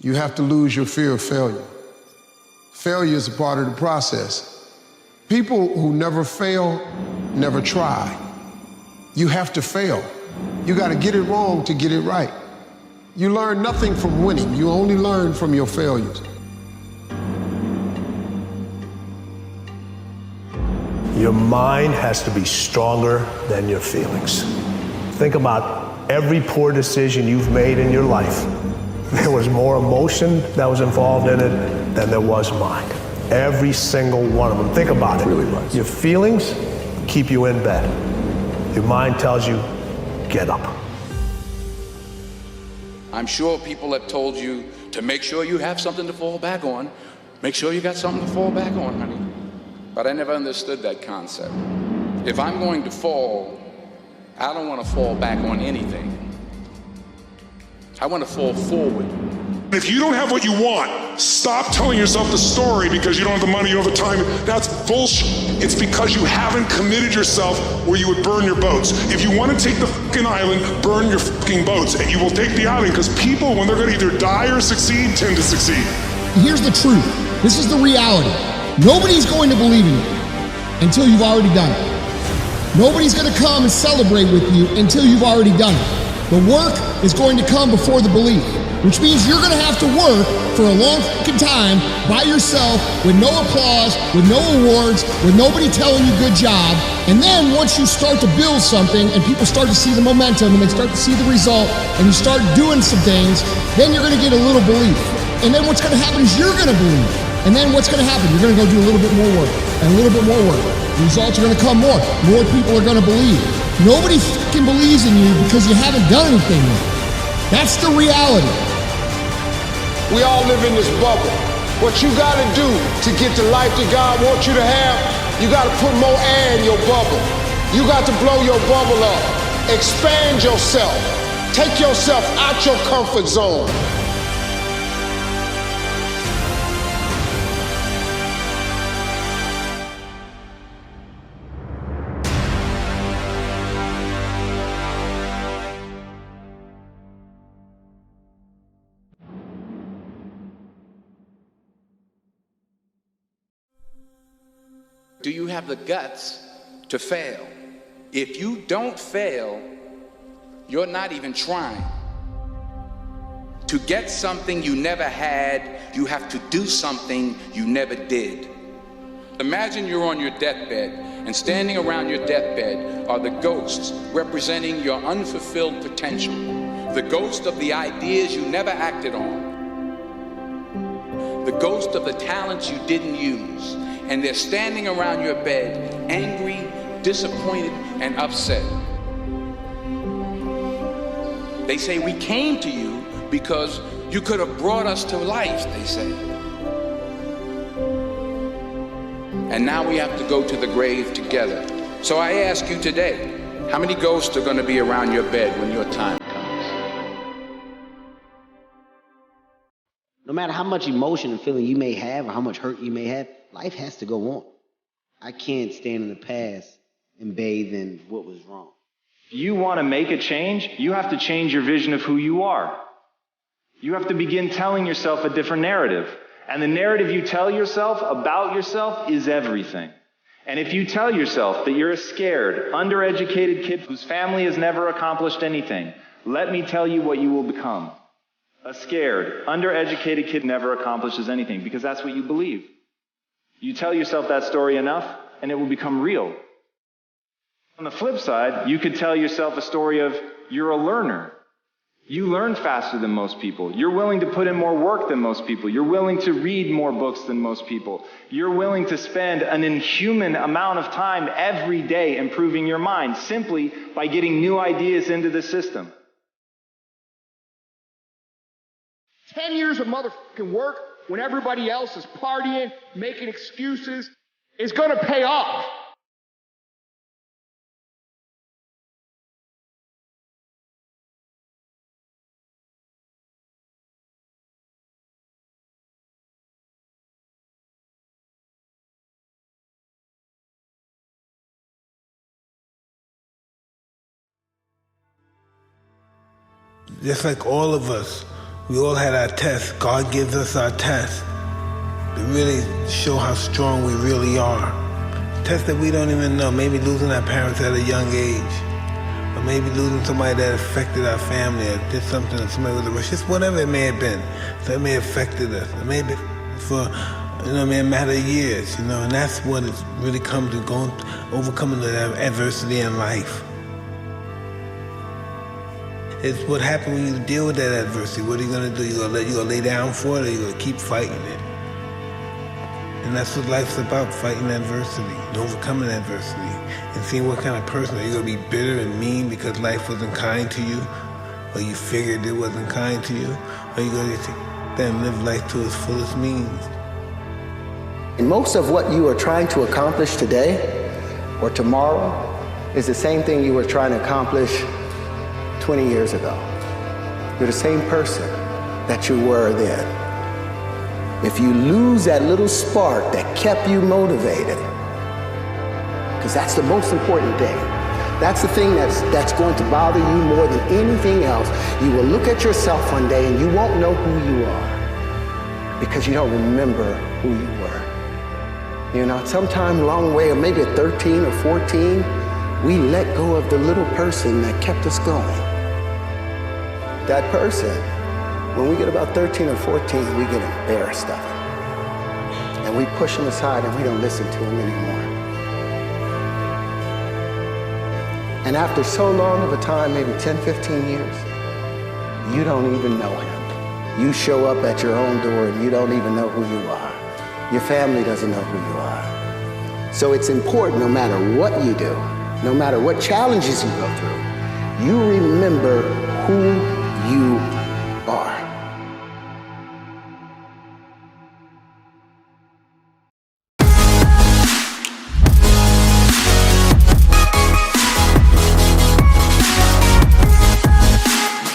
you have to lose your fear of failure. Failure is a part of the process. People who never fail, never try. You have to fail. You got to get it wrong to get it right. You learn nothing from winning. You only learn from your failures. Your mind has to be stronger than your feelings. Think about every poor decision you've made in your life. There was more emotion that was involved in it than there was mind. Every single one of them. Think about it. Really was. Your feelings keep you in bed. Your mind tells you, get up. I'm sure people have told you to make sure you have something to fall back on. Make sure you got something to fall back on, honey. But I never understood that concept. If I'm going to fall, I don't want to fall back on anything. I want to fall forward. If you don't have what you want, stop telling yourself the story because you don't have the money, you don't have the time. That's bullshit. It's because you haven't committed yourself where you would burn your boats. If you want to take the fucking island, burn your fucking boats. And you will take the island because people, when they're going to either die or succeed, tend to succeed. Here's the truth. This is the reality. Nobody's going to believe in you until you've already done it. Nobody's going to come and celebrate with you until you've already done it. The work is going to come before the belief, which means you're going to have to work for a long fucking time by yourself with no applause, with no awards, with nobody telling you good job. And then once you start to build something and people start to see the momentum and they start to see the result and you start doing some things, then you're going to get a little belief. And then what's going to happen is you're going to believe. And then what's going to happen? You're going to go do a little bit more work and a little bit more work. The results are going to come more. More people are going to believe. Nobody fucking believes in you because you haven't done anything yet. That's the reality. We all live in this bubble. What you got to do to get the life that God wants you to have, you got to put more air in your bubble. You got to blow your bubble up. Expand yourself. Take yourself out your comfort zone. Do you have the guts to fail? If you don't fail, you're not even trying. To get something you never had, you have to do something you never did. Imagine you're on your deathbed, and standing around your deathbed are the ghosts representing your unfulfilled potential, the ghost of the ideas you never acted on, the ghost of the talents you didn't use. And they're standing around your bed, angry, disappointed, and upset. They say, we came to you because you could have brought us to life, they say. And now we have to go to the grave together. So I ask you today, how many ghosts are going to be around your bed when your time comes? No matter how much emotion and feeling you may have or how much hurt you may have, life has to go on. I can't stand in the past and bathe in what was wrong. If you want to make a change, you have to change your vision of who you are. You have to begin telling yourself a different narrative. And the narrative you tell yourself about yourself is everything. And if you tell yourself that you're a scared, undereducated kid whose family has never accomplished anything, let me tell you what you will become. A scared, undereducated kid never accomplishes anything because that's what you believe. You tell yourself that story enough, and it will become real. On the flip side, you could tell yourself a story of you're a learner. You learn faster than most people. You're willing to put in more work than most people. You're willing to read more books than most people. You're willing to spend an inhuman amount of time every day improving your mind simply by getting new ideas into the system. 10 years of motherfucking work when everybody else is partying, making excuses, is going to pay off. Just like all of us, We all had our tests. God gives us our tests to really show how strong we really are. Tests that we don't even know. Maybe losing our parents at a young age. Or maybe losing somebody that affected our family or did something to somebody with a rush. Just whatever it may have been. So it may have affected us. It may have been for, a matter of years, and that's what it really comes to overcoming the adversity in life. It's what happens when you deal with that adversity. What are you going to do? You going to lay down for it, or you going to keep fighting it? And that's what life's about, fighting adversity and overcoming adversity and seeing what kind of person. Are you going to be bitter and mean because life wasn't kind to you, or you figured it wasn't kind to you? Or are you going to then live life to its fullest means? And most of what you are trying to accomplish today or tomorrow is the same thing you were trying to accomplish 20 years ago. You're the same person that you were then. If you lose that little spark that kept you motivated, because that's the most important thing. That's the thing that's going to bother you more than anything else. You will look at yourself one day and you won't know who you are because you don't remember who you were. Sometime along the way, or maybe at 13 or 14, we let go of the little person that kept us going. That person, when we get about 13 or 14, we get embarrassed of him. And we push him aside and we don't listen to him anymore. And after so long of a time, maybe 10, 15 years, you don't even know him. You show up at your own door and you don't even know who you are. Your family doesn't know who you are. So it's important, no matter what you do, no matter what challenges you go through, you remember who you